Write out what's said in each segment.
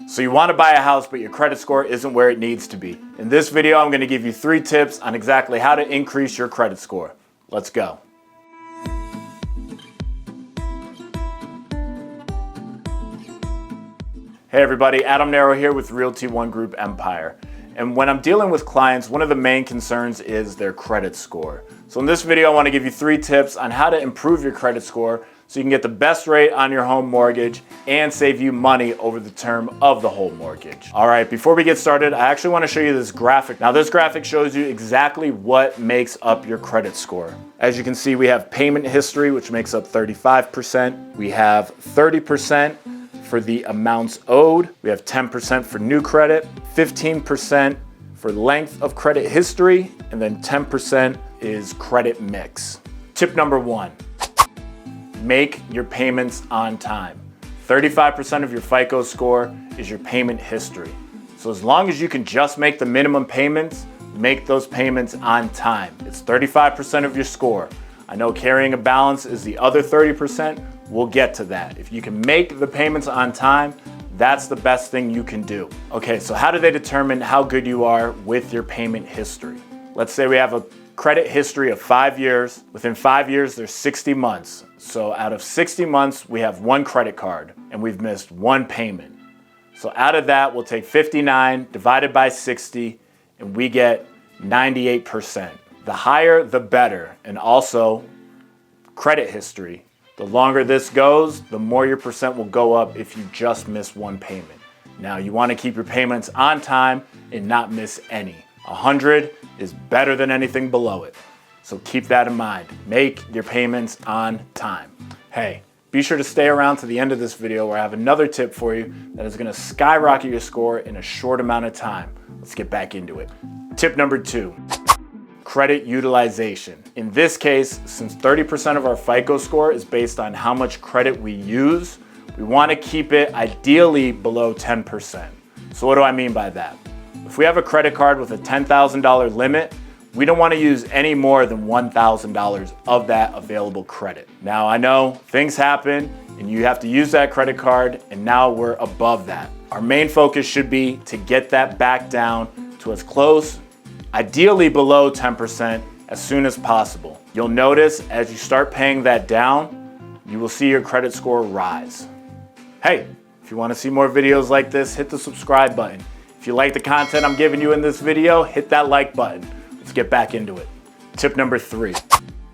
So you want to buy a house, but your credit score isn't where it needs to be. In this video, I'm going to give you 3 tips on exactly how to increase your credit score. Let's go. Hey everybody, Adam Narreau here with Realty One Group Empire. And when I'm dealing with clients, one of the main concerns is their credit score. So in this video, I want to give you 3 tips on how to improve your credit score so you can get the best rate on your home mortgage and save you money over the term of the whole mortgage. All right, before we get started, I actually want to show you this graphic. Now this graphic shows you exactly what makes up your credit score. As you can see, we have payment history, which makes up 35%. We have 30% for the amounts owed. We have 10% for new credit, 15% for length of credit history, and then 10% is credit mix. Tip number 1. Make your payments on time. 35% of your FICO score is your payment history. So as long as you can just make the minimum payments, make those payments on time. It's 35% of your score. I know carrying a balance is the other 30%. We'll get to that. If you can make the payments on time, that's the best thing you can do. Okay, so how do they determine how good you are with your payment history? Let's say we have a credit history of 5 years. Within 5 years, there's 60 months. So out of 60 months, we have 1 credit card and we've missed 1 payment. So out of that, we'll take 59 divided by 60 and we get 98%. The higher, the better. And also credit history. The longer this goes, the more your percent will go up if you just miss 1 payment. Now you want to keep your payments on time and not miss any. 100 is better than anything below it. So keep that in mind. Make your payments on time. Hey, be sure to stay around to the end of this video where I have another tip for you that is going to skyrocket your score in a short amount of time. Let's get back into it. Tip number 2. Credit utilization. In this case, since 30% of our FICO score is based on how much credit we use, we want to keep it ideally below 10%. So what do I mean by that? If we have a credit card with a $10,000 limit, we don't want to use any more than $1,000 of that available credit. Now I know things happen and you have to use that credit card and now we're above that. Our main focus should be to get that back down to as close, ideally below 10% as soon as possible. You'll notice as you start paying that down, you will see your credit score rise. Hey, if you want to see more videos like this, hit the subscribe button. If you like the content I'm giving you in this video, hit that like button. Let's get back into it. Tip number 3,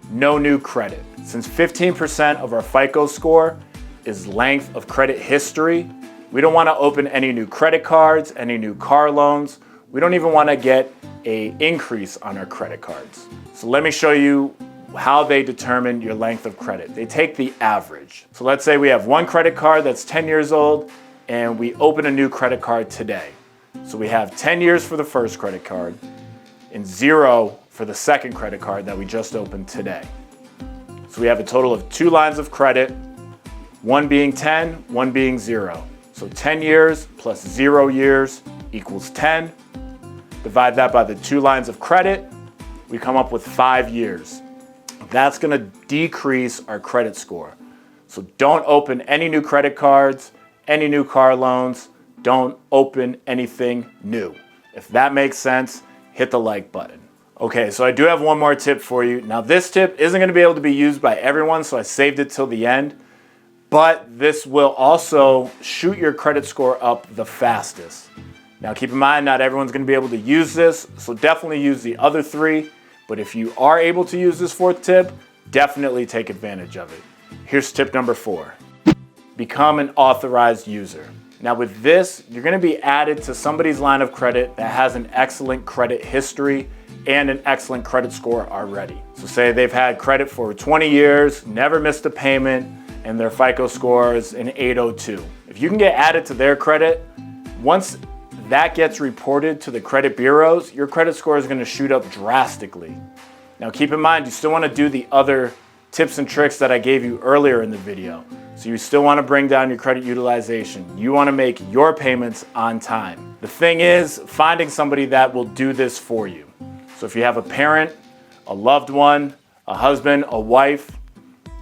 no new credit. Since 15% of our FICO score is length of credit history, we don't want to open any new credit cards, any new car loans. We don't even want to get an increase on our credit cards. So let me show you how they determine your length of credit. They take the average. So let's say we have 1 credit card that's 10 years old and we open a new credit card today. So we have 10 years for the first credit card and 0 for the second credit card that we just opened today. So we have a total of 2 lines of credit, 1 being 10, 1 being 0. So 10 years plus 0 years equals 10. Divide that by the 2 lines of credit, we come up with 5 years. That's gonna decrease our credit score. So don't open any new credit cards, any new car loans, don't open anything new. If that makes sense, hit the like button. Okay, so I do have one more tip for you. Now this tip isn't gonna be able to be used by everyone, so I saved it till the end, but this will also shoot your credit score up the fastest. Now keep in mind, not everyone's gonna be able to use this, so definitely use the other 3, but if you are able to use this 4th tip, definitely take advantage of it. Here's tip number 4. Become an authorized user. Now with this, you're gonna be added to somebody's line of credit that has an excellent credit history and an excellent credit score already. So say they've had credit for 20 years, never missed a payment, and their FICO score is an 802. If you can get added to their credit, once that gets reported to the credit bureaus, your credit score is gonna shoot up drastically. Now keep in mind, you still wanna do the other tips and tricks that I gave you earlier in the video. So you still wanna bring down your credit utilization. You wanna make your payments on time. The thing is, finding somebody that will do this for you. So if you have a parent, a loved one, a husband, a wife,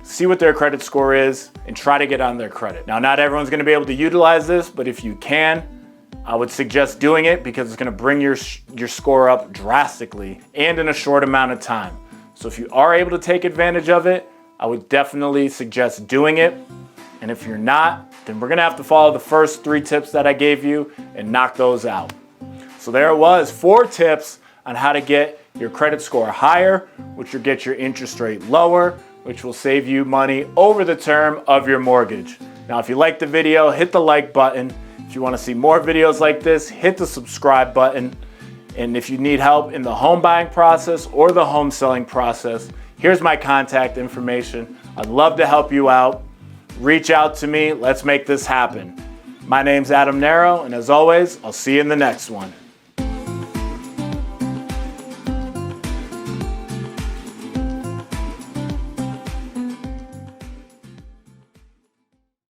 see what their credit score is, and try to get on their credit. Now, not everyone's gonna be able to utilize this, but if you can, I would suggest doing it because it's gonna bring your score up drastically and in a short amount of time. So if you are able to take advantage of it, I would definitely suggest doing it. And if you're not, then we're gonna have to follow the first 3 tips that I gave you and knock those out. So there it was, 4 tips on how to get your credit score higher, which will get your interest rate lower, which will save you money over the term of your mortgage. Now, if you liked the video, hit the like button. If you wanna see more videos like this, hit the subscribe button. And if you need help in the home buying process or the home selling process, here's my contact information. I'd love to help you out. Reach out to me, let's make this happen. My name's Adam Narreau, and as always, I'll see you in the next one.